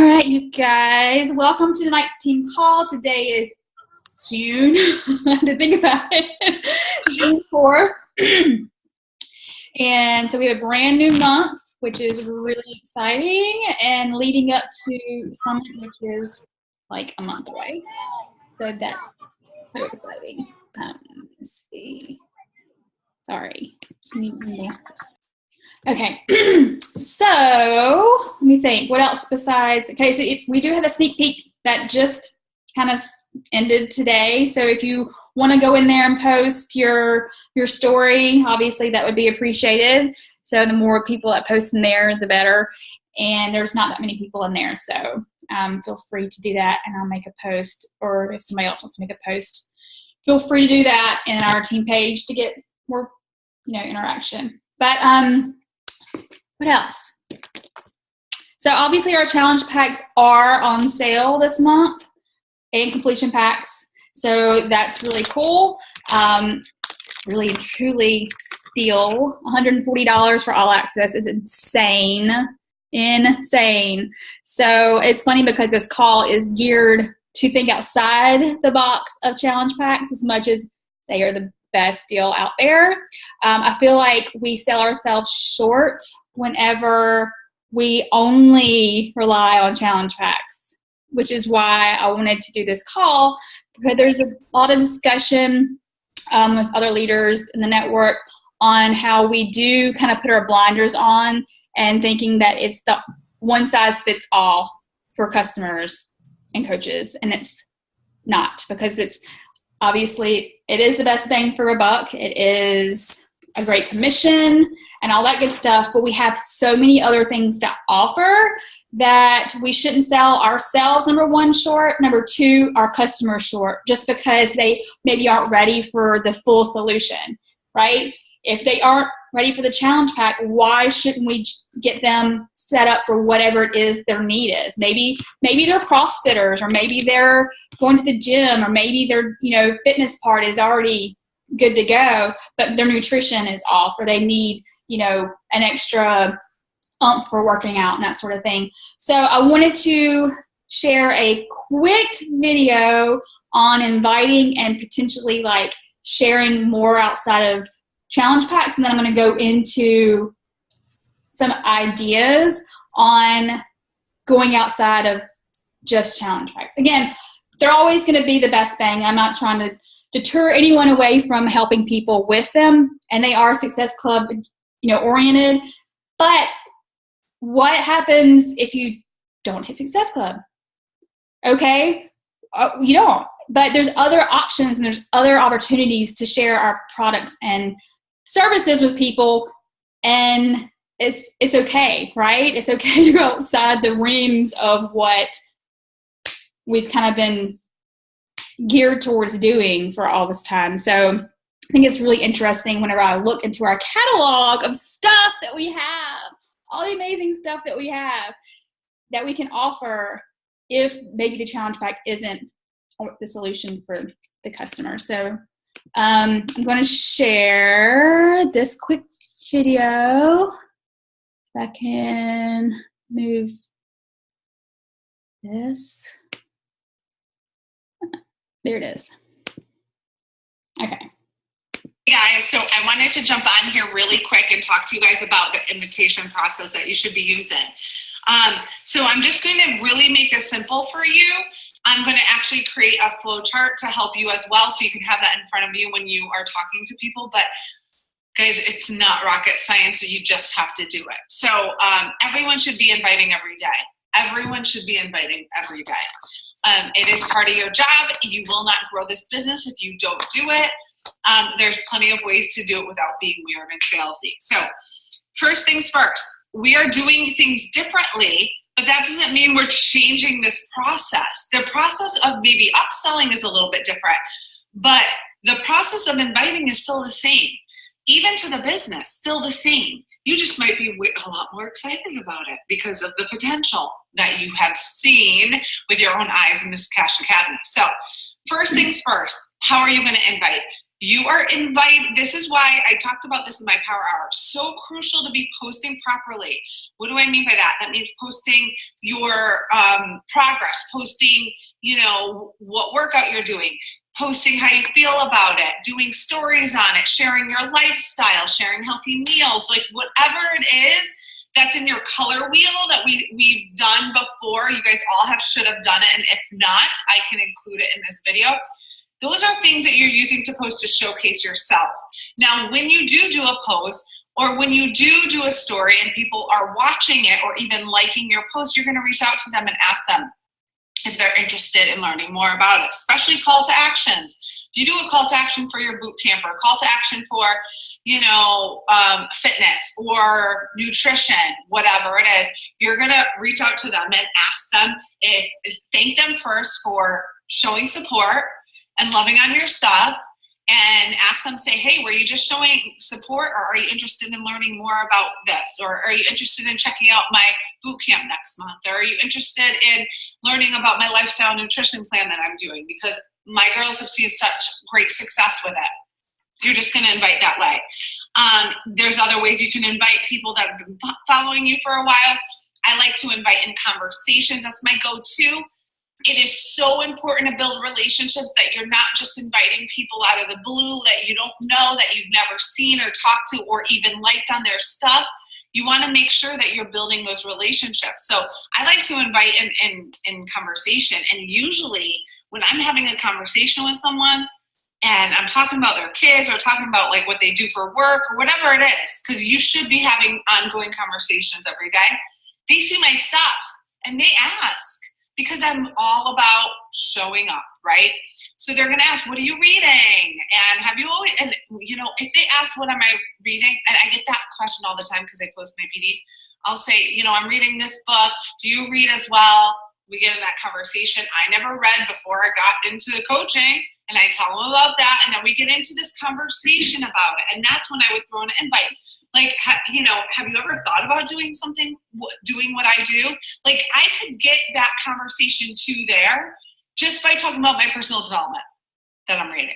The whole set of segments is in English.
right, you guys. Welcome to tonight's team call. Today is June. I had to think about it. June 4th. And so we have a brand new month, which is really exciting, and leading up to Summit, which is like a month away. So that's so exciting. Let's see. Sorry. Okay, so let me think. What else besides? Okay, so we do have a sneak peek that just kind of ended today. So if you want to go in there and post your story, obviously that would be appreciated. So the more people that post in there, the better. And there's not that many people in there, so feel free to do that, and I'll make a post. Or if somebody else wants to make a post, feel free to do that in our team page to get more, interaction. But what else? So obviously our challenge packs are on sale this month, and completion packs. So that's really cool. Really and truly steal. $140 for all access is insane. Insane. So it's funny because this call is geared to think outside the box of challenge packs as much as they are the best deal out there. I feel like we sell ourselves short whenever we only rely on challenge packs, which is why I wanted to do this call, because there's a lot of discussion with other leaders in the network on how we do kind of put our blinders on and thinking that it's the one size fits all for customers and coaches, and it's not, because it's obviously it is the best bang for a buck. It is a great commission and all that good stuff, but we have so many other things to offer that we shouldn't sell ourselves, number one, short, number two, our customers short, just because they maybe aren't ready for the full solution, right? If they aren't ready for the challenge pack, why shouldn't we get them set up for whatever it is their need is? Maybe they're CrossFitters, or maybe they're going to the gym, or maybe their fitness part is already good to go, but their nutrition is off, or they need an extra for working out and that sort of thing. So I wanted to share a quick video on inviting and potentially sharing more outside of challenge packs, and then I'm going to go into some ideas on going outside of just challenge packs. Again, they're always going to be the best bang. I'm not trying to deter anyone away from helping people with them, and they are Success Club oriented. But what happens if you don't hit Success Club? Okay, you don't. But there's other options and there's other opportunities to share our products and services with people, and it's okay, right? It's okay to go outside the rings of what we've kind of been geared towards doing for all this time. So I think it's really interesting whenever I look into our catalog of stuff that we have, all the amazing stuff that we have that we can offer, if maybe the challenge pack isn't the solution for the customer. So I'm going to share this quick video. If I can move this. There it is. Okay. Hey guys, so I wanted to jump on here really quick and talk to you guys about the invitation process that you should be using. So I'm just going to really make this simple for you. I'm going to actually create a flow chart to help you as well, so you can have that in front of you when you are talking to people. But guys, it's not rocket science, so you just have to do it. So everyone should be inviting every day. Everyone should be inviting every day. It is part of your job. You will not grow this business if you don't do it. There's plenty of ways to do it without being weird and salesy. So first things first, we are doing things differently, but that doesn't mean we're changing this process. The process of maybe upselling is a little bit different, but the process of inviting is still the same. Even to the business, still the same. You just might be a lot more excited about it because of the potential that you have seen with your own eyes in this Cash Academy. So first things first, how are you going to invite? You are invited. This is why I talked about this in my power hour. So crucial to be posting properly. What do I mean by that? That means posting your progress, posting, what workout you're doing, posting how you feel about it, doing stories on it, sharing your lifestyle, sharing healthy meals, like whatever it is that's in your color wheel that we've done before. You guys all should have done it. And if not, I can include it in this video. Those are things that you're using to post to showcase yourself. Now, when you do a post, or when you do a story and people are watching it or even liking your post, you're going to reach out to them and ask them if they're interested in learning more about it, especially call to actions. If you do a call to action for your boot camp or a call to action for, fitness or nutrition, whatever it is, you're going to reach out to them and ask them thank them first for showing support and loving on your stuff, and ask them, say, hey, were you just showing support, or are you interested in learning more about this? Or are you interested in checking out my boot camp next month? Or are you interested in learning about my lifestyle nutrition plan that I'm doing? Because my girls have seen such great success with it. You're just going to invite that way. There's other ways you can invite people that have been following you for a while. I like to invite in conversations. That's my go-to. It is so important to build relationships that you're not just inviting people out of the blue that you don't know, that you've never seen or talked to or even liked on their stuff. You want to make sure that you're building those relationships. So I like to invite in conversation. And usually when I'm having a conversation with someone and I'm talking about their kids or talking about like what they do for work or whatever it is, because you should be having ongoing conversations every day, they see my stuff and they ask. Because I'm all about showing up, right? So they're going to ask, what are you reading? And have you always, and if they ask, what am I reading? And I get that question all the time because I post my PD. I'll say, I'm reading this book. Do you read as well? We get in that conversation. I never read before I got into coaching, and I tell them about that. And then we get into this conversation about it. And that's when I would throw in an invite. Like, have you ever thought about doing what I do? Like, I could get that conversation to there just by talking about my personal development that I'm reading.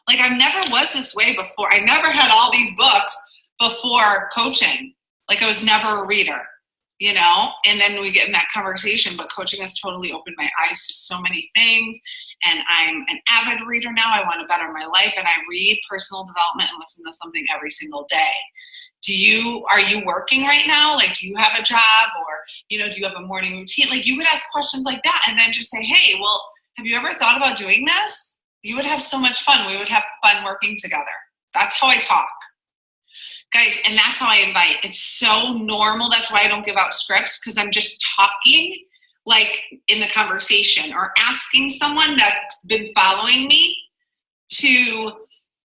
Like, I never was this way before. I never had all these books before coaching. Like, I was never a reader, and then we get in that conversation. But coaching has totally opened my eyes to so many things. And I'm an avid reader now. I want to better my life. And I read personal development and listen to something every single day. Are you working right now? Like, do you have a job, or, do you have a morning routine? Like, you would ask questions like that and then just say, hey, well, have you ever thought about doing this? You would have so much fun. We would have fun working together. That's how I talk. Guys, and that's how I invite. It's so normal. That's why I don't give out scripts, because I'm just talking like in the conversation, or asking someone that's been following me to,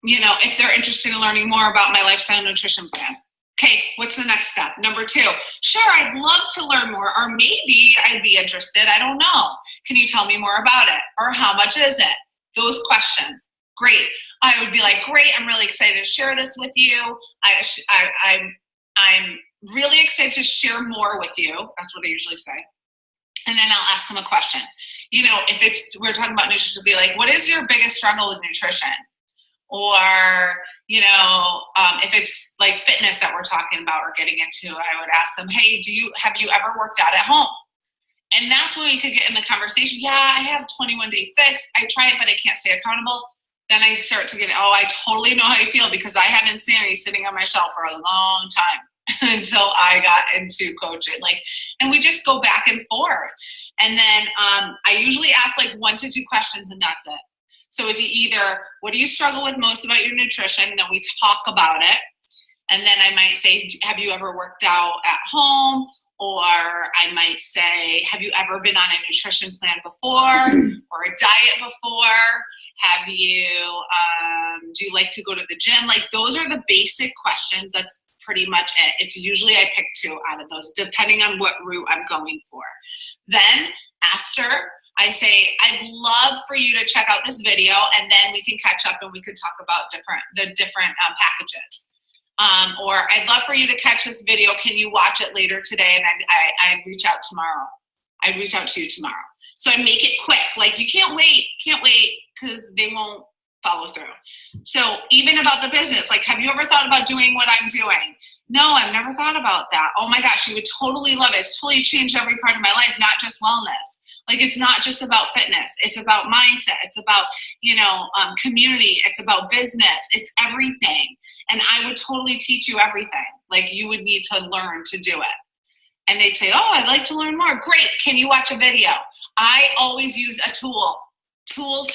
if they're interested in learning more about my lifestyle nutrition plan. Okay, what's the next step? Number 2, sure, I'd love to learn more, or maybe I'd be interested. I don't know. Can you tell me more about it? Or how much is it? Those questions. Great. I would be like, great, I'm really excited to share this with you. I'm really excited to share more with you. That's what I usually say. And then I'll ask them a question. If we're talking about nutrition, to be like, what is your biggest struggle with nutrition? Or, if it's like fitness that we're talking about or getting into, I would ask them, hey, have you ever worked out at home? And that's when we could get in the conversation. Yeah, I have 21-day fix. I try it, but I can't stay accountable. Then I start to get, I totally know how you feel, because I had Insanity sitting on my shelf for a long time until I got into coaching. And we just go back and forth. And then I usually ask 1 to 2 questions, and that's it. So it's either, what do you struggle with most about your nutrition? And then we talk about it. And then I might say, have you ever worked out at home? Or I might say, have you ever been on a nutrition plan before, or a diet before? Have you, do you like to go to the gym? Those are the basic questions. That's pretty much it. It's usually I pick 2 out of those, depending on what route I'm going for. Then after, I say, I'd love for you to check out this video, and then we can catch up and we could talk about the different packages. Or I'd love for you to catch this video. Can you watch it later today? And I'd reach out tomorrow. I'd reach out to you tomorrow. So I make it quick. You can't wait, because they won't follow through. So even about the business, like, have you ever thought about doing what I'm doing? No, I've never thought about that. Oh my gosh, you would totally love it. It's totally changed every part of my life, not just wellness. Like, it's not just about fitness. It's about mindset. It's about, community. It's about business. It's everything. And I would totally teach you everything. Like, you would need to learn to do it. And they'd say, oh, I'd like to learn more. Great. Can you watch a video? I always use a tool. Tools.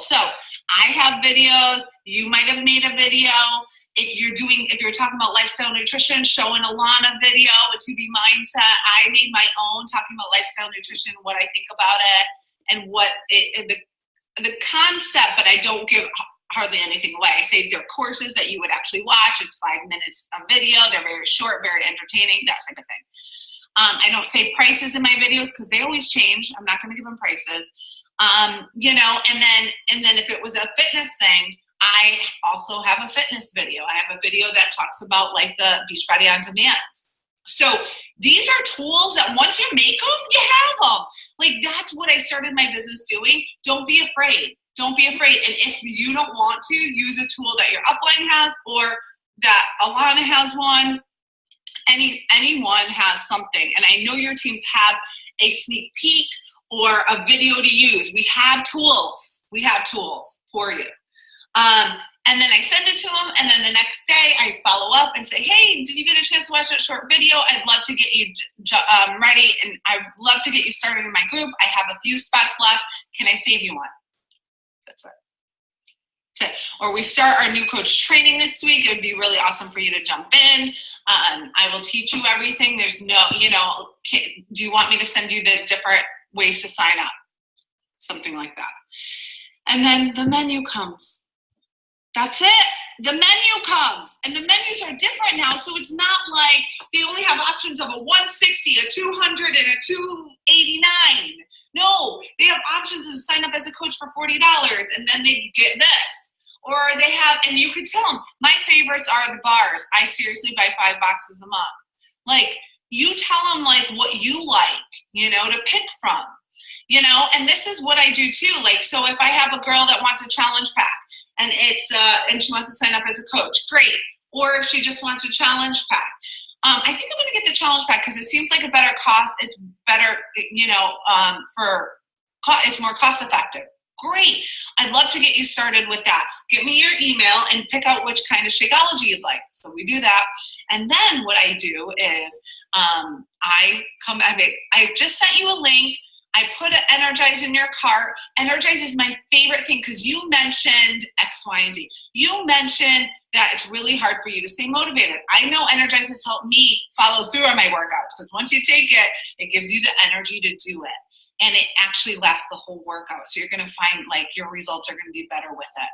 So I have videos. You might have made a video. If you're talking about lifestyle nutrition, showing Alana video with 2B Mindset. I made my own talking about lifestyle nutrition, what I think about it, and what the concept, but I don't give hardly anything away. I say they're courses that you would actually watch. It's 5 minutes of video. They're very short, very entertaining, that type of thing. I don't say prices in my videos because they always change. I'm not going to give them prices. And then if it was a fitness thing, I also have a fitness video. I have a video that talks about like the Beachbody On Demand. So these are tools that once you make them, you have them. Like, that's what I started my business doing. Don't be afraid. Don't be afraid. And if you don't want to, use a tool that your upline has or that Alana has one. Anyone has something. And I know your teams have a sneak peek or a video to use. We have tools. We have tools for you. And then I send it to them, and then the next day I follow up and say, hey, did you get a chance to watch that short video? I'd love to get you ready, and I'd love to get you started in my group. I have a few spots left. Can I save you one? That's it. Or we start our new coach training next week. It would be really awesome for you to jump in. I will teach you everything. There's no, do you want me to send you the different ways to sign up? Something like that. And then the menu comes. That's it. The menu comes. And the menus are different now, so it's not like they only have options of a 160, a 200, and a 289. No, they have options to sign up as a coach for $40, and then they get this. Or they have, and you could tell them, my favorites are the bars. I seriously buy 5 boxes a month. Like, you tell them like what you like, to pick from, and this is what I do too. Like, so if I have a girl that wants a challenge pack and and she wants to sign up as a coach, great. Or if she just wants a challenge pack, I think I'm going to get the challenge pack because it seems like a better cost. It's better, it's more cost effective. Great. I'd love to get you started with that. Give me your email and pick out which kind of Shakeology you'd like. So we do that. And then what I do is I just sent you a link. I put an Energize in your cart. Energize is my favorite thing because you mentioned X, Y, and Z. You mentioned that it's really hard for you to stay motivated. I know Energize has helped me follow through on my workouts because once you take it, it gives you the energy to do it. And it actually lasts the whole workout. So you're going to find like your results are going to be better with it.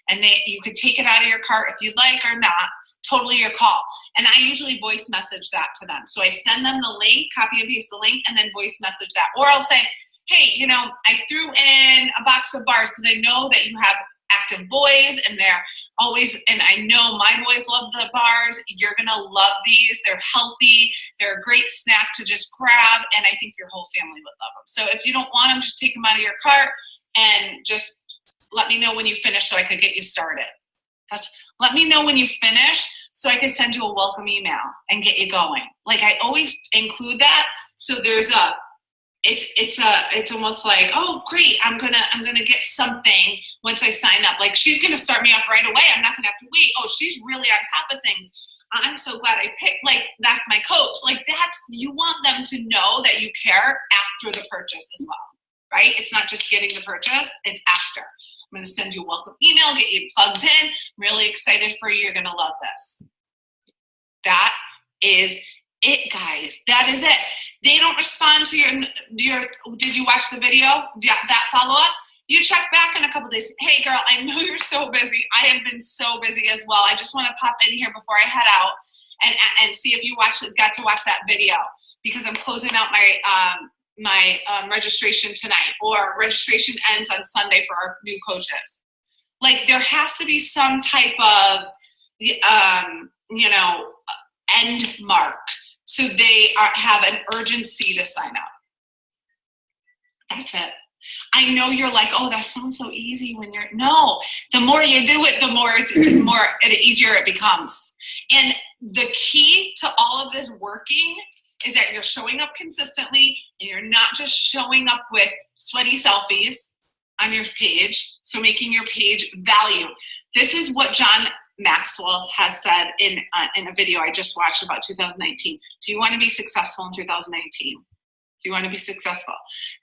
And you could take it out of your cart if you'd like or not. Totally your call. And I usually voice message that to them. So I send them the link, copy and paste the link, and then voice message that. Or I'll say, hey, I threw in a box of bars because I know that you have active boys and they're always, and I know my boys love the bars. You're going to love these. They're healthy. They're a great snack to just grab. And I think your whole family would love them. So if you don't want them, just take them out of your cart and just let me know when you finish so I could get you started. Let me know when you finish so I can send you a welcome email and get you going. Like, I always include that. So there's it's almost like, oh, great, I'm gonna get something once I sign up. Like, she's gonna start me off right away. I'm not gonna have to wait. Oh, she's really on top of things. I'm so glad I picked, like, that's my coach. Like, you want them to know that you care after the purchase as well, right? It's not just getting the purchase, it's after. I'm gonna send you a welcome email, get you plugged in. I'm really excited for you. You're gonna love this. That is it, guys. That is it. They don't respond to your did you watch the video? That follow-up? You check back in a couple days. Hey, girl, I know you're so busy. I have been so busy as well. I just want to pop in here before I head out and see if you got to watch that video because I'm closing out my registration tonight, or registration ends on Sunday for our new coaches. Like, there has to be some type of, end mark. So they have an urgency to sign up. That's it. I know you're like, oh, that sounds so easy when you're, no, the more you do it, the more easier it becomes. And the key to all of this working is that you're showing up consistently, and you're not just showing up with sweaty selfies on your page. So making your page value. This is what John Maxwell has said in a video I just watched about 2019. Do you want to be successful in 2019? Do you want to be successful?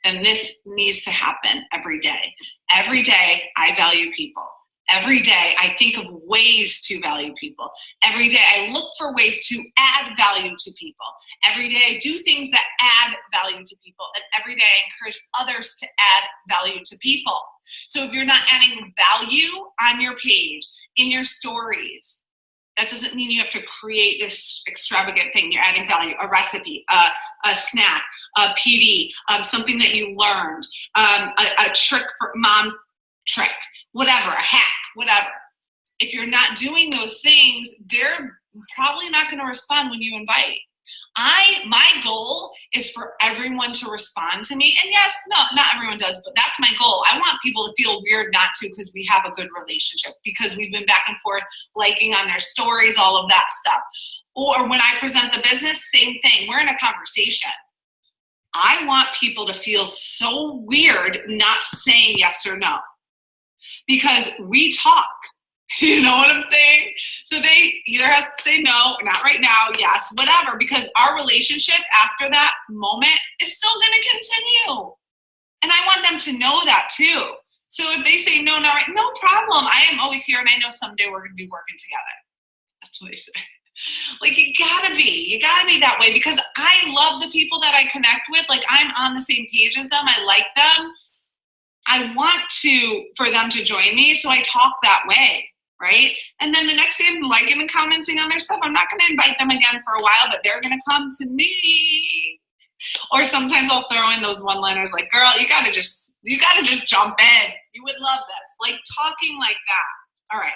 Then this needs to happen every day. Every day I value people. Every day I think of ways to value people. Every day I look for ways to add value to people. Every day I do things that add value to people. And every day I encourage others to add value to people. So if you're not adding value on your page, in your stories, that doesn't mean you have to create this extravagant thing. You're adding value, a recipe, a snack, a PD, something that you learned, a trick for mom trick, whatever, a hack, whatever. If you're not doing those things, they're probably not going to respond when you invite. My goal is for everyone to respond to me. And yes, no, not everyone does, but that's my goal. I want people to feel weird not to, because we have a good relationship, because we've been back and forth liking on their stories, all of that stuff. Or when I present the business, same thing. We're in a conversation. I want people to feel so weird not saying yes or no, because we talk. You know what I'm saying? So they either have to say no, not right now, yes, whatever, because our relationship after that moment is still going to continue. And I want them to know that too. So if they say no, not right, no problem. I am always here, and I know someday we're going to be working together. That's what they say. Like, you gotta be that way, because I love the people that I connect with. Like, I'm on the same page as them. I like them. I want for them to join me, so I talk that way. Right? And then the next day I'm liking and commenting on their stuff. I'm not going to invite them again for a while, but they're going to come to me. Or sometimes I'll throw in those one-liners like, girl, you got to just jump in. You would love this. Like, talking like that. All right.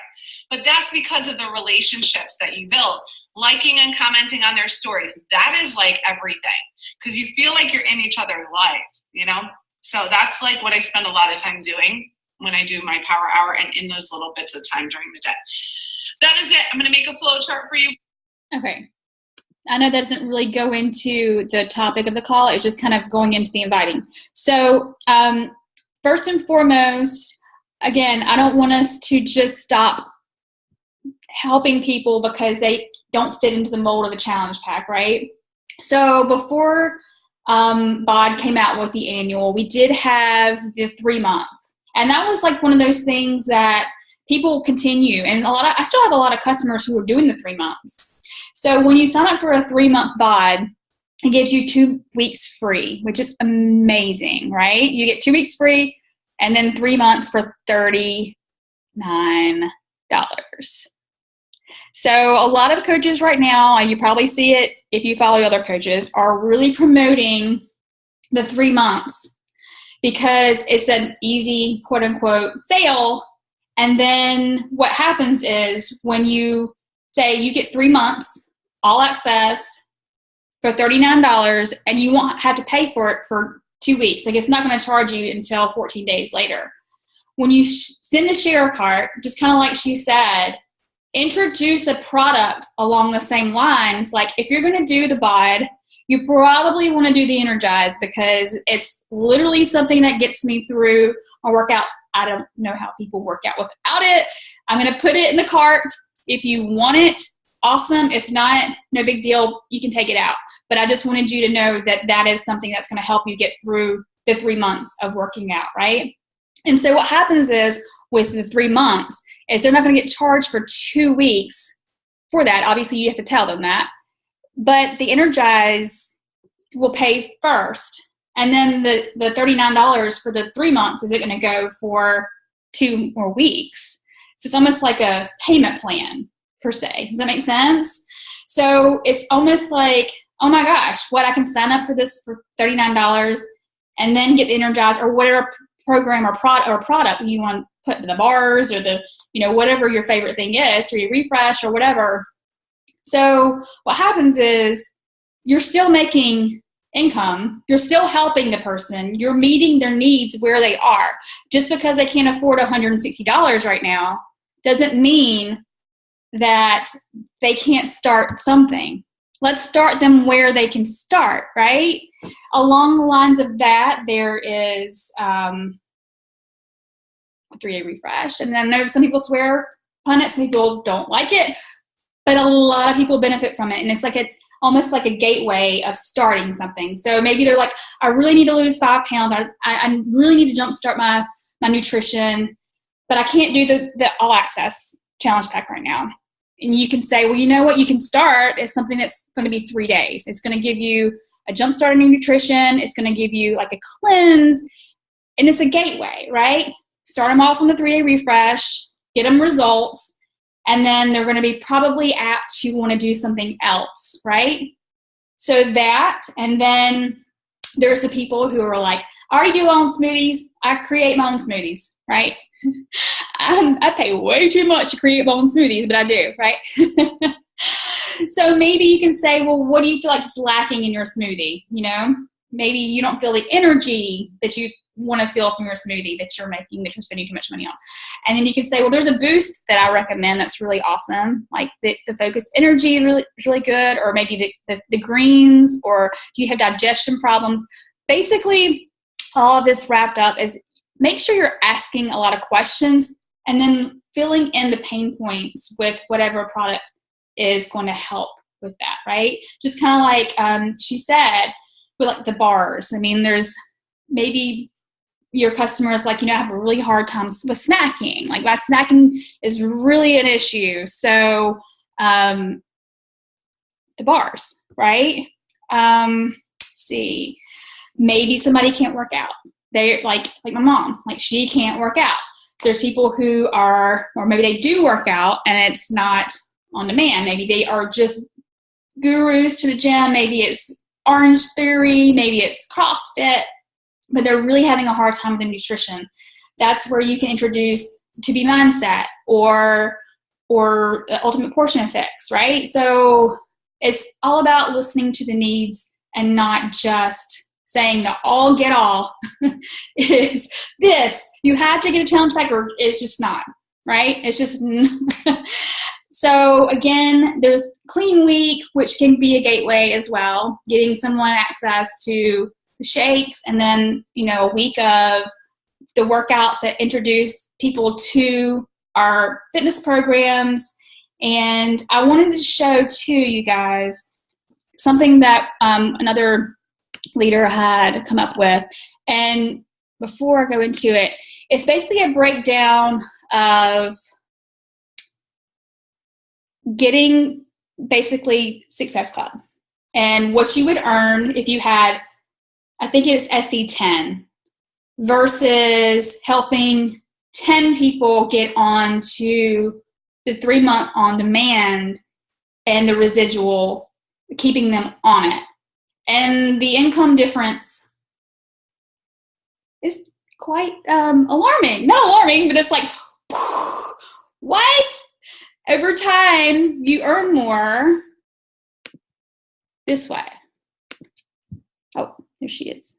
But that's because of the relationships that you build. Liking and commenting on their stories. That is like everything, because you feel like you're in each other's life, you know? So that's like what I spend a lot of time doing when I do my power hour and in those little bits of time during the day. That is it. I'm going to make a flow chart for you. Okay. I know that doesn't really go into the topic of the call. It's just kind of going into the inviting. So first and foremost, again, I don't want us to just stop helping people because they don't fit into the mold of a challenge pack, right? So before BOD came out with the annual, we did have the 3-month. And that was like one of those things that people continue. And I still have a lot of customers who are doing the 3 months. So when you sign up for a 3-month BOD, it gives you 2 weeks free, which is amazing, right? You get 2 weeks free and then 3 months for $39. So a lot of coaches right now, and you probably see it if you follow other coaches, are really promoting the 3 months. Because it's an easy, quote unquote, sale. And then what happens is when you say you get 3 months, all access for $39, and you won't have to pay for it for 2 weeks. Like, it's not going to charge you until 14 days later. When you send a share cart, just kind of like she said, introduce a product along the same lines. Like, if you're going to do the BOD, you probably want to do the Energize, because it's literally something that gets me through my workouts. I don't know how people work out without it. I'm going to put it in the cart. If you want it, awesome. If not, no big deal. You can take it out. But I just wanted you to know that that is something that's going to help you get through the 3 months of working out, right? And so what happens is with the 3 months is they're not going to get charged for 2 weeks for that. Obviously, you have to tell them that. But the Energize will pay first. And then the $39 for the 3 months is it going to go for 2 more weeks. So it's almost like a payment plan, per se. Does that make sense? So it's almost like, oh my gosh, what, I can sign up for this for $39 and then get the Energize or whatever program or product you want to put in the bars or the, whatever your favorite thing is, or your refresh or whatever. So what happens is you're still making income, you're still helping the person. You're meeting their needs where they are. Just because they can't afford $160 right now doesn't mean that they can't start something. Let's start them where they can start, right? Along the lines of that, there is a 3-day refresh. And then I know some people swear upon it, some people don't like it, but a lot of people benefit from it. And it's like almost like a gateway of starting something. So maybe they're like, I really need to lose 5 pounds. I really need to jumpstart my nutrition, but I can't do the all access challenge pack right now. And you can say, well, you know what you can start is something that's going to be 3 days. It's going to give you a jump start in your nutrition. It's going to give you like a cleanse, and it's a gateway, right? Start them off on the 3-day refresh, get them results, and then they're going to be probably apt to want to do something else, right? So that, and then there's the people who are like, I already do my own smoothies. I create my own smoothies, right? I pay way too much to create my own smoothies, but I do, right? So maybe you can say, well, what do you feel like is lacking in your smoothie? You know, maybe you don't feel the energy that you want to feel from your smoothie that you're making, that you're spending too much money on. And then you can say, well, there's a boost that I recommend that's really awesome. Like the focused energy is really good, or maybe the greens, or do you have digestion problems? Basically, all of this wrapped up is make sure you're asking a lot of questions and then filling in the pain points with whatever product is going to help with that, right? Just kind of like she said, with like the bars. I mean, there's maybe your customers like, have a really hard time with snacking. Like that snacking is really an issue. So the bars, right? Let's see, maybe somebody can't work out. They're like my mom, like she can't work out. There's people who are, or maybe they do work out and it's not on demand. Maybe they are just gurus to the gym. Maybe it's Orange Theory, maybe it's CrossFit, but they're really having a hard time with the nutrition. That's where you can introduce To Be Mindset or Ultimate Portion Fix, right? So it's all about listening to the needs and not just saying the all get all is this. You have to get a challenge pack, or it's just not, right? It's just So again, there's Clean Week, which can be a gateway as well, getting someone access to the shakes, and then, a week of the workouts that introduce people to our fitness programs. And I wanted to show too, you guys, something that another leader had come up with. And before I go into it, it's basically a breakdown of getting basically Success Club and what you would earn if you had, I think it's SC10, versus helping 10 people get on to the 3-month on demand and the residual, keeping them on it. And the income difference is quite alarming. Not alarming, but it's like, what? Over time, you earn more this way. Oh, there she is.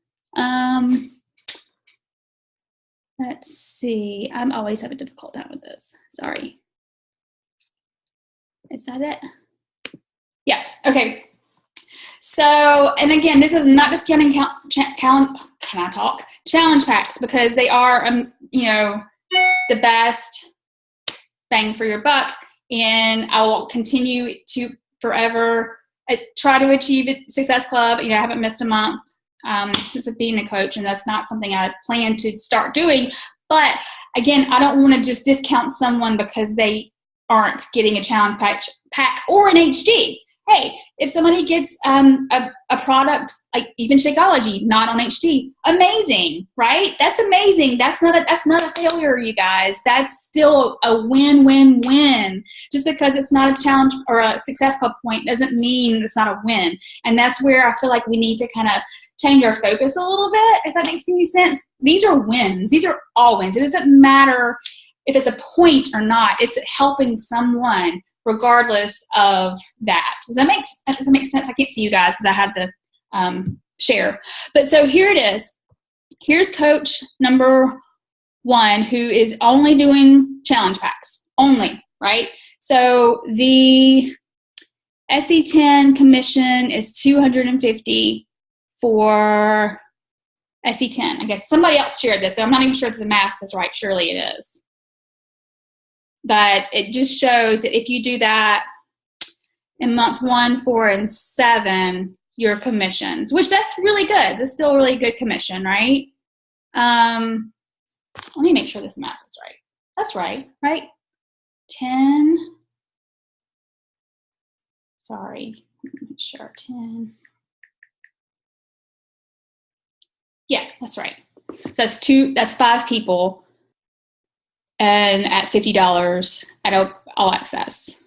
Let's see. I'm always having a difficult time with this. Sorry. Is that it? Yeah. Okay. So, and again, this is not discounting challenge packs, because they are, the best bang for your buck. And I will continue to forever try to achieve it. Success Club. I haven't missed a month since I've been a coach, and that's not something I plan to start doing. But again, I don't want to just discount someone because they aren't getting a challenge pack or an HD. Hey, if somebody gets a product like even Shakeology, not on HD, amazing, right? That's amazing. That's not a failure, you guys. That's still a win-win-win. Just because it's not a challenge or a Success Club point doesn't mean it's not a win. And that's where I feel like we need to kind of change our focus a little bit, if that makes any sense. These are wins. These are all wins. It doesn't matter if it's a point or not. It's helping someone regardless of that. Does that make sense? I can't see you guys because I had the share. But so here it is. Here's coach number 1 who is only doing challenge packs, only, right? So the SE10 commission is $250 for SE10. I guess somebody else shared this, so I'm not even sure that the math is right. Surely it is. But it just shows that if you do that in month 1, 4, and 7, your commissions, which that's really good. That's still a really good commission, right? Let me make sure this math is right. That's right? 10. Sorry, make sure 10. Yeah, that's right. So that's 5 people, and at $50 at all access.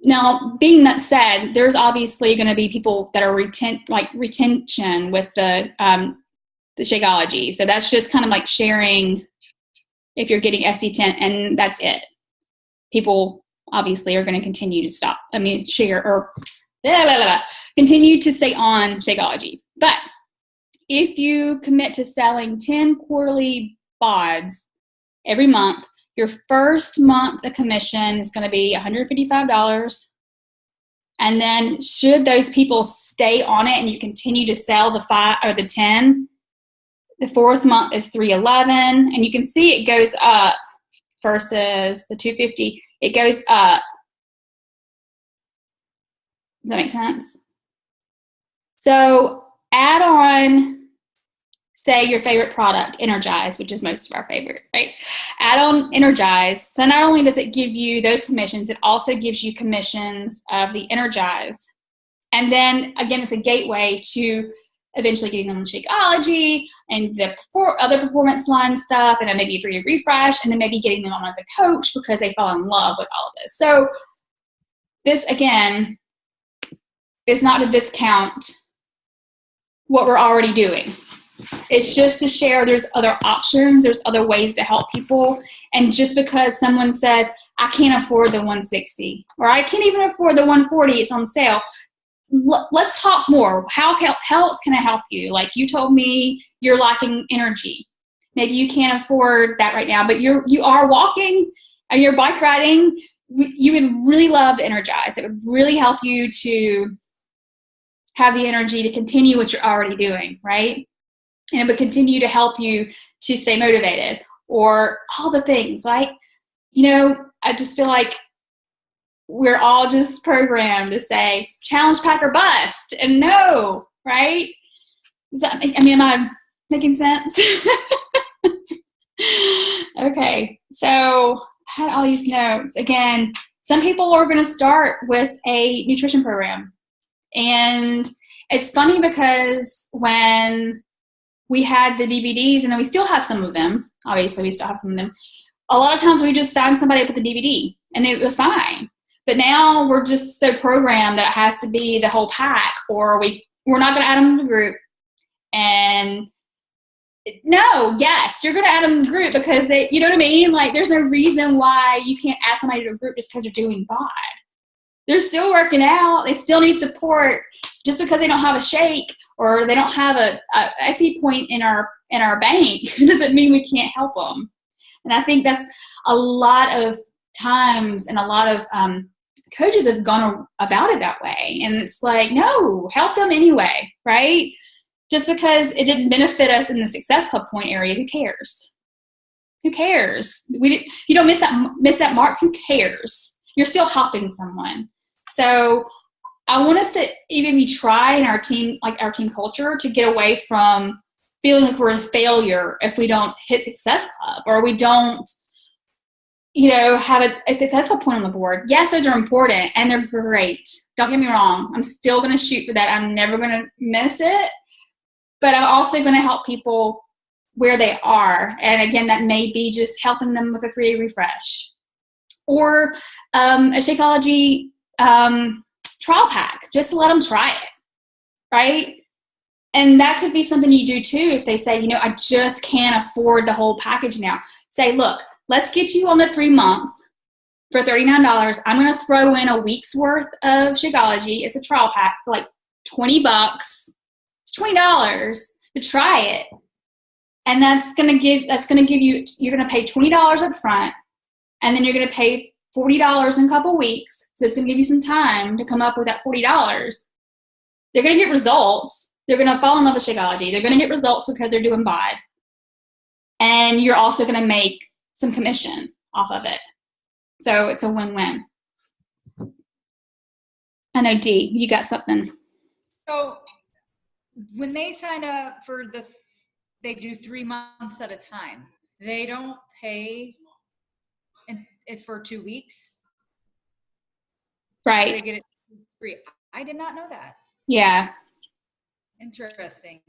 Now, being that said, there's obviously going to be people that are retention with the Shakeology. So that's just kind of like sharing if you're getting SE10, and that's it. People obviously are going to continue to share or continue to stay on Shakeology. But if you commit to selling 10 quarterly BODs every month, your first month the commission is going to be $155. And then should those people stay on it and you continue to sell the 5 or the 10, the 4th month is $311. And you can see it goes up versus the $250. It goes up. Does that make sense? So add on, say, your favorite product, Energize, which is most of our favorite, right? Add on Energize. So not only does it give you those commissions, it also gives you commissions of the Energize. And then, again, it's a gateway to eventually getting them on Shakeology and the other performance line stuff, and then maybe a 3-day refresh, and then maybe getting them on as a coach because they fall in love with all of this. So this, again, is not to discount what we're already doing. It's just to share there's other options, there's other ways to help people. And just because someone says, I can't afford the 160 or I can't even afford the 140, it's on sale. Let's talk more. How else can I help you? Like you told me you're lacking energy. Maybe you can't afford that right now, but you are walking and you're bike riding. You would really love to Energize. It would really help you to have the energy to continue what you're already doing, right? And it would continue to help you to stay motivated or all the things. Like, I just feel like we're all just programmed to say challenge pack or bust, and no, right? Am I making sense? Okay, so I had all these notes. Again, some people are going to start with a nutrition program. And it's funny because when we had the DVDs, and then we still have some of them, obviously we still have some of them, a lot of times we just signed somebody up with the DVD, and it was fine. But now we're just so programmed that it has to be the whole pack, or we're not going to add them to the group. And no, yes, you're going to add them to the group because they, you know what I mean? Like, there's no reason why you can't add somebody to a group just because they're doing BOD. They're still working out. They still need support. Just because they don't have a shake or they don't have a SE point in our bank doesn't mean we can't help them. And I think that's a lot of times, and a lot of coaches have gone about it that way. And it's like, no, help them anyway, right? Just because it didn't benefit us in the Success Club point area, who cares? Who cares? You don't miss that mark. Who cares? You're still helping someone. So I want us to even try in our team, like our team culture, to get away from feeling like we're a failure if we don't hit Success Club or we don't, have a Success Club point on the board. Yes, those are important and they're great. Don't get me wrong. I'm still going to shoot for that. I'm never going to miss it. But I'm also going to help people where they are. And again, that may be just helping them with a 3-day refresh or a Shakeology trial pack, just to let them try it, right? And that could be something you do too if they say, I just can't afford the whole package now. Say, look, let's get you on the 3-month for $39. I'm going to throw in a week's worth of Shakeology. It's a trial pack for like $20. It's $20 to try it. And that's going to give you, you're going to pay $20 up front, and then you're going to pay $40 in a couple weeks. So it's going to give you some time to come up with that $40. They're going to get results. They're going to fall in love with Shakeology. They're going to get results because they're doing BOD. And you're also going to make some commission off of it. So it's a win-win. I know, Dee, you got something. So when they sign up for they do 3 months at a time. They don't pay it for 2 weeks. Right. They get it free. I did not know that. Yeah. Interesting.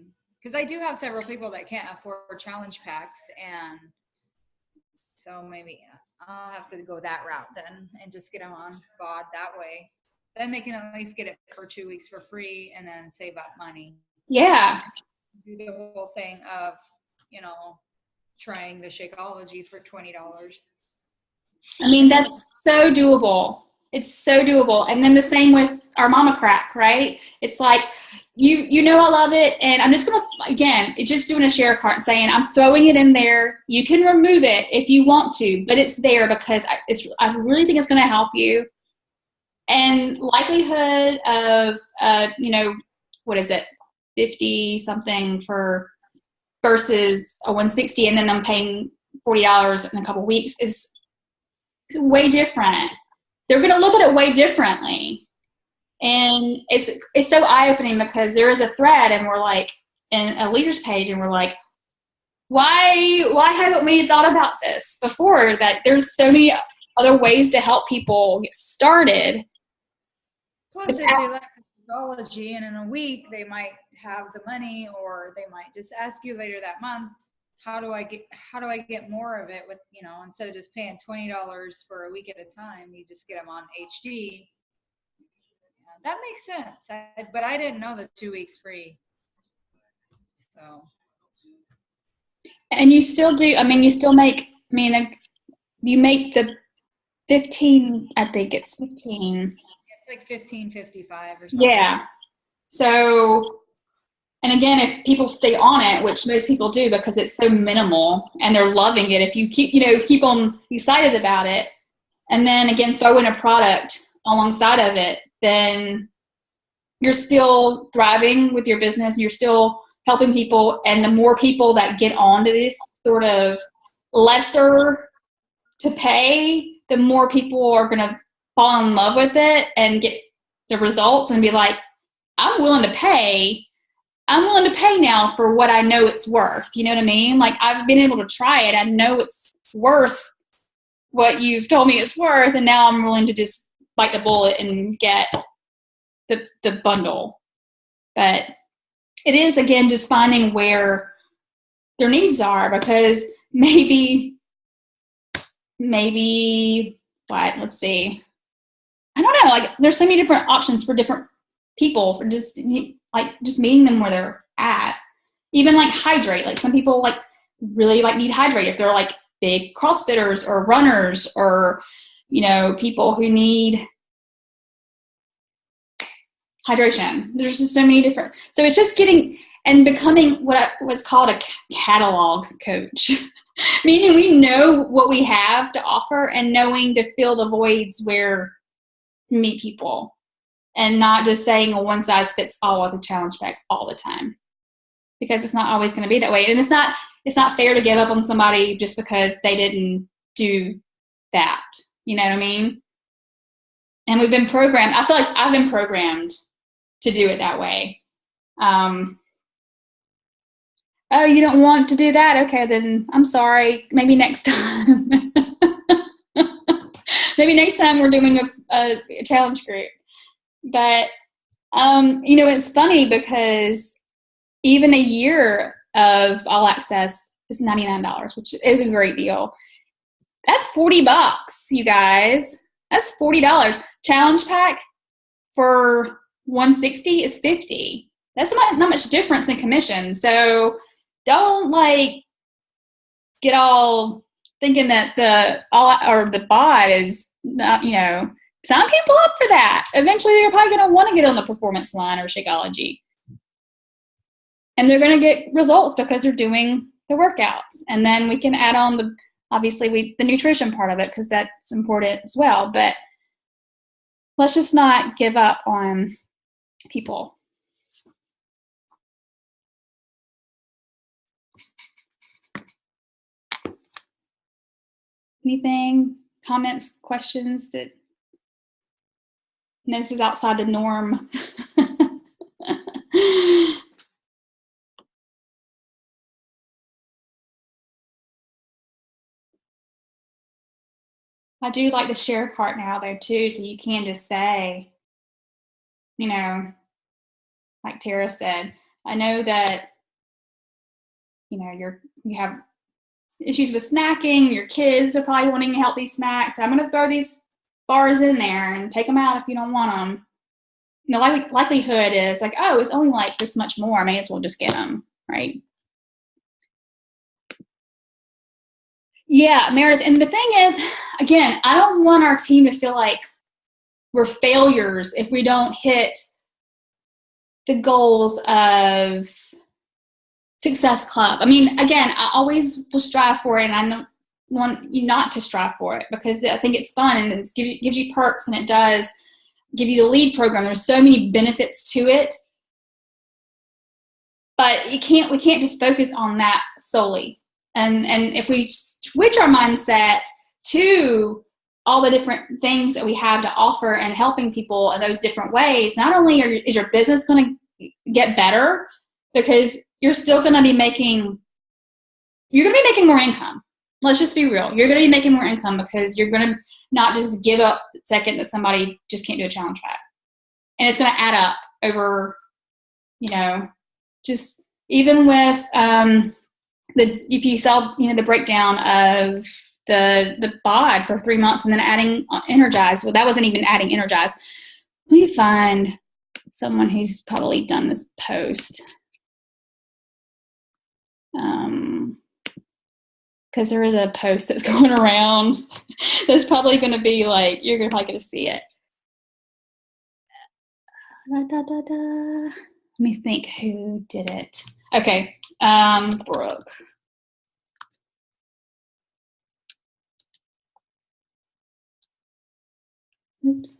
Because I do have several people that can't afford challenge packs, and so maybe I'll have to go that route then and just get them on BOD that way. Then they can at least get it for 2 weeks for free and then save up money. Yeah. Do the whole thing of, trying the Shakeology for $20. I mean, that's so doable. It's so doable. And then the same with our Mama Crack, right? It's like, I love it. And I'm just going to, again, just doing a share cart and saying, I'm throwing it in there. You can remove it if you want to, but it's there because I really think it's going to help you. And likelihood of, what is it? 50 something versus a 160, and then I'm paying $40 in a couple weeks is way different. They're going to look at it way differently. And it's so eye-opening because there is a thread, and we're like, in a leaders page, and we're like, why haven't we thought about this before? That there's so many other ways to help people get started. Plus, if they like Shakeology, and in a week they might have the money, or they might just ask you later that month, how do I get more of it with, instead of just paying $20 for a week at a time, you just get them on HD. That makes sense. But I didn't know the 2 weeks free. So. And you still do, you make the 15, I think it's 15. It's like $15.55 or something. Yeah. So, and again, if people stay on it, which most people do because it's so minimal and they're loving it, if you keep them excited about it, and then again, throw in a product alongside of it, then you're still thriving with your business. You're still helping people. And the more people that get onto this sort of lesser to pay, the more people are going to fall in love with it and get the results and be like, I'm willing to pay now for what I know it's worth. You know what I mean? Like, I've been able to try it. I know it's worth what you've told me it's worth. And now I'm willing to just bite the bullet and get the bundle. But it is, again, just finding where their needs are, because maybe what, let's see. I don't know, like, there's so many different options for different people, for just meeting them where they're at. Even like hydrate, like some people like really like need hydrate if they're like big CrossFitters or runners, or people who need hydration. There's just so many different. So it's just getting and becoming what's called a catalog coach, meaning we know what we have to offer and knowing to fill the voids where meet people, and not just saying a one size fits all with a challenge pack all the time, because it's not always going to be that way. And it's not fair to give up on somebody just because they didn't do that. You know what I mean? And we've been programmed. I feel like I've been programmed to do it that way. Oh, you don't want to do that? Okay, then I'm sorry. Maybe next time. Maybe next time we're doing a challenge group. But, it's funny because even a year of All Access is $99, which is a great deal. That's $40, you guys. That's $40. Challenge pack for $160 is $50. That's not much difference in commission. So don't get all thinking that the BOD is not, sign people up for that. Eventually they're probably going to want to get on the performance line or Shakeology. and they're going to get results because they're doing the workouts. And then we can add on the nutrition part of it, because that's important as well. But let's just not give up on people. Anything, comments, questions that notices outside the norm? I do like the share cart now though too, so you can just say, you know, like Tara said, I know that, you know, you have issues with snacking, your kids are probably wanting healthy snacks. So I'm going to throw these bars in there and take them out if you don't want them. The likelihood is like, oh, it's only like this much more. I may as well just get them, right? Yeah, Meredith. And the thing is, again, I don't want our team to feel like we're failures if we don't hit the goals of Success Club. I mean, again, I always will strive for it, and I don't want you not to strive for it, because I think it's fun and it gives you perks, and it does give you the lead program. There's so many benefits to it, but we can't just focus on that solely. And if we switch our mindset to all the different things that we have to offer and helping people in those different ways, not only is your business going to get better, because you're still going to be making more income. Let's just be real. You're going to be making more income because you're going to not just give up the second that somebody just can't do a challenge pack. And it's going to add up over, you know, just even with if you saw, you know, the breakdown of the bod for 3 months and then adding Energize. Well, that wasn't even adding Energize. Let me find someone who's probably done this post. Because there is a post that's going around that's probably going to be like, you're probably going to see it. Let me think who did it. Okay, Brooke. Oops.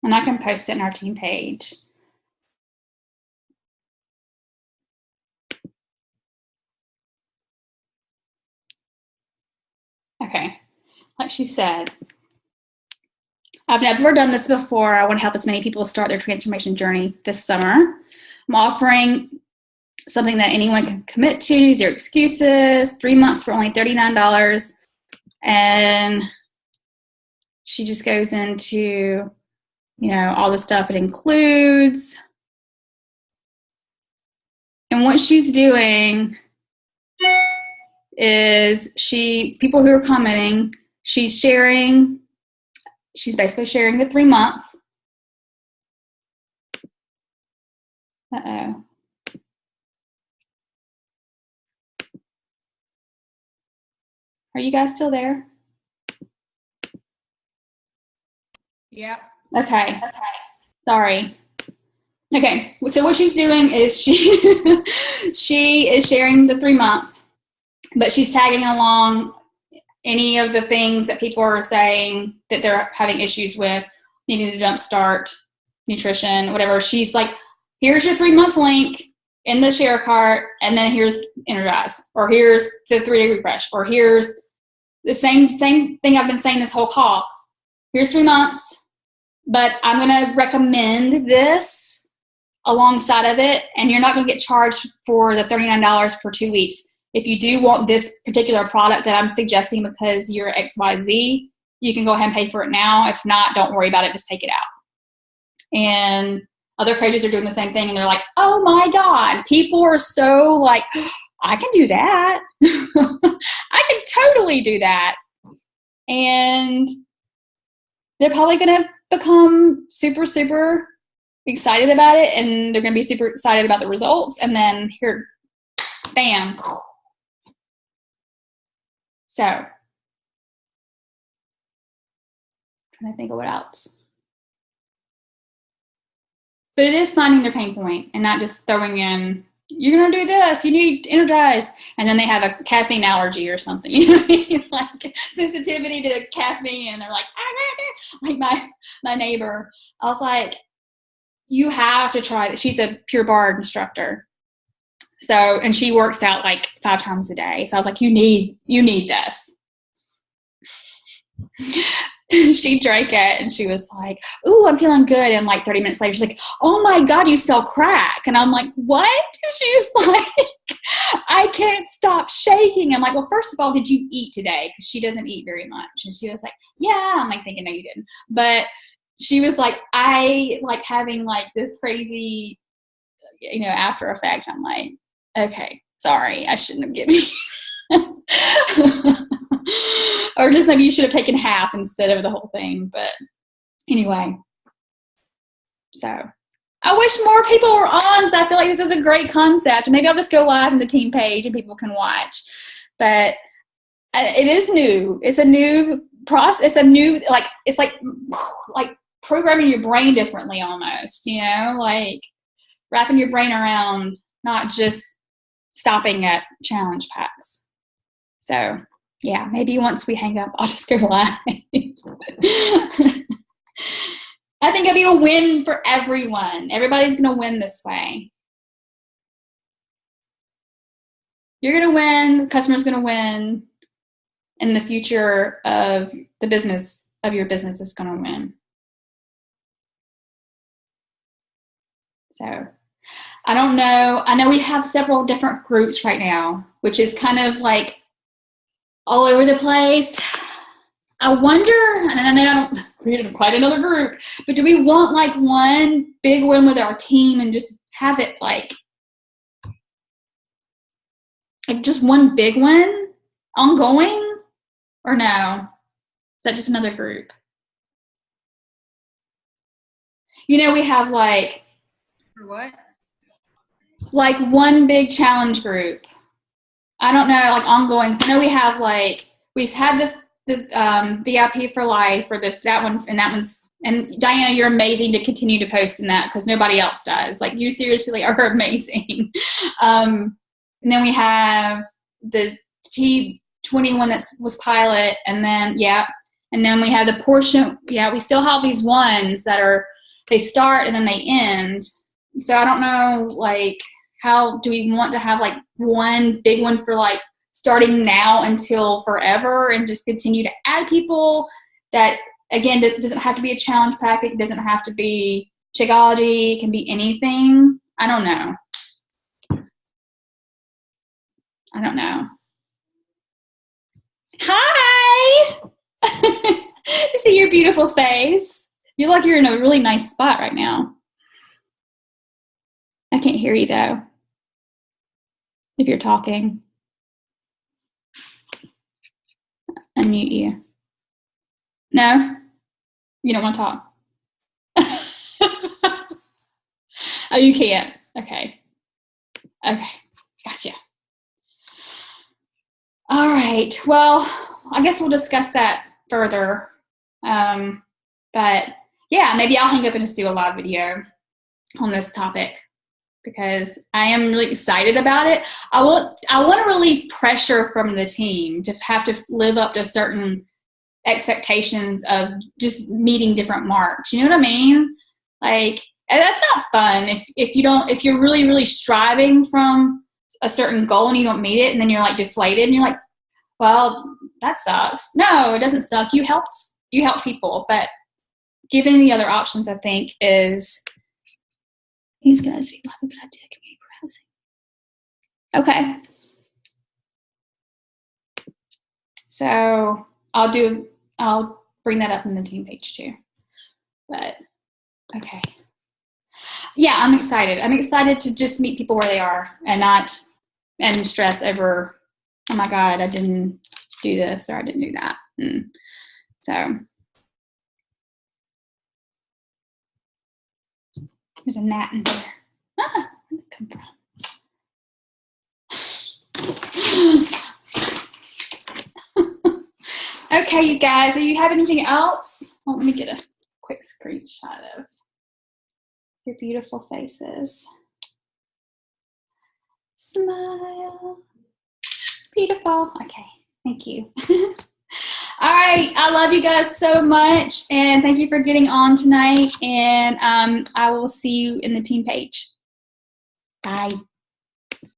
And I can post it in our team page. Okay, like she said, I've never done this before. I want to help as many people start their transformation journey this summer. I'm offering something that anyone can commit to, 0 excuses, 3 months for only $39. And she just goes into, you know, all the stuff it includes. And what she's doing is people who are commenting, she's basically sharing the 3 month. Uh-oh. Are you guys still there? Yeah. Okay. Sorry. Okay, so what she's doing is she is sharing the 3 month, but she's tagging along any of the things that people are saying that they're having issues with, needing to jumpstart nutrition, whatever. She's like, here's your 3 month link in the share cart, and then here's Energize, or here's the 3-day refresh, or here's the same thing I've been saying this whole call. Here's 3 months, but I'm going to recommend this alongside of it, and you're not going to get charged for the $39 for 2 weeks. If you do want this particular product that I'm suggesting because you're XYZ, you can go ahead and pay for it now. If not, don't worry about it. Just take it out. And other coaches are doing the same thing, and they're like, oh my God, people are so like, I can do that. I can totally do that. And they're probably going to become super, super excited about it, and they're going to be super excited about the results, and then here, bam. So, trying to think of what else. But it is finding their pain point and not just throwing in, you're going to do this, you need Energize. And then they have a caffeine allergy or something. You know what I mean? Like sensitivity to caffeine. And they're like, like my neighbor. I was like, you have to try it. She's a Pure Barre instructor. So, and she works out like 5 times a day. So I was like, you need this. She drank it and she was like, ooh, I'm feeling good. And like 30 minutes later, she's like, oh my God, you sell crack. And I'm like, what? And she's like, I can't stop shaking. I'm like, well, first of all, did you eat today? Because she doesn't eat very much. And she was like, yeah. I'm like thinking, no, you didn't. But she was like, I like having like this crazy, after effect. I'm like, okay, sorry, I shouldn't have given you. Or just maybe you should have taken half instead of the whole thing. But anyway, so I wish more people were on because I feel like this is a great concept. Maybe I'll just go live on the team page and people can watch. But it is new. It's a new process. It's a new, like, it's like programming your brain differently almost, like wrapping your brain around not just stopping at challenge packs. So yeah, maybe once we hang up, I'll just go live. I think it'll be a win for everyone. Everybody's going to win this way. You're going to win, the customer's going to win, and the future of the business, of your business is going to win. So I don't know. I know we have several different groups right now, which is kind of like all over the place. I wonder, and I know I don't create quite another group, but do we want like one big one with our team and just have it like just one big one ongoing, or no? Is that just another group? We have like, for what? Like one big challenge group. I don't know, like ongoing. So I know we have like, we've had the VIP for life for that one, and that one's, and Diana, you're amazing to continue to post in that because nobody else does. Like you seriously are amazing. And then we have the T21 that was pilot, and then and then we have the portion. Yeah, we still have these ones that are, they start and then they end. So I don't know, like, how do we want to have like one big one for like starting now until forever and just continue to add people that, again, doesn't have to be a challenge pack. It doesn't have to be Shakeology. It can be anything. I don't know. Hi! I see your beautiful face. You look like you're in a really nice spot right now. I can't hear you though, if you're talking. Unmute you. No? You don't want to talk? Oh, you can't. Okay. Gotcha. All right. Well, I guess we'll discuss that further. But yeah, maybe I'll hang up and just do a live video on this topic because I am really excited about it. I want to relieve pressure from the team to have to live up to certain expectations of just meeting different marks. You know what I mean? Like, and that's not fun if you're really, really striving from a certain goal and you don't meet it, and then you're like deflated and you're like, well, that sucks. No, it doesn't suck. You helped people, but giving the other options, I think, is he's gonna see live, but I did community browsing. Okay. So I'll bring that up in the team page too. But okay. Yeah, I'm excited. I'm excited to just meet people where they are and stress over, oh my God, I didn't do this or I didn't do that. So there's a gnat in here. Where did it come from? Okay, you guys, do you have anything else? Well, let me get a quick screenshot of your beautiful faces. Smile. Beautiful. Okay, thank you. All right, I love you guys so much, and thank you for getting on tonight, and I will see you in the team page. Bye.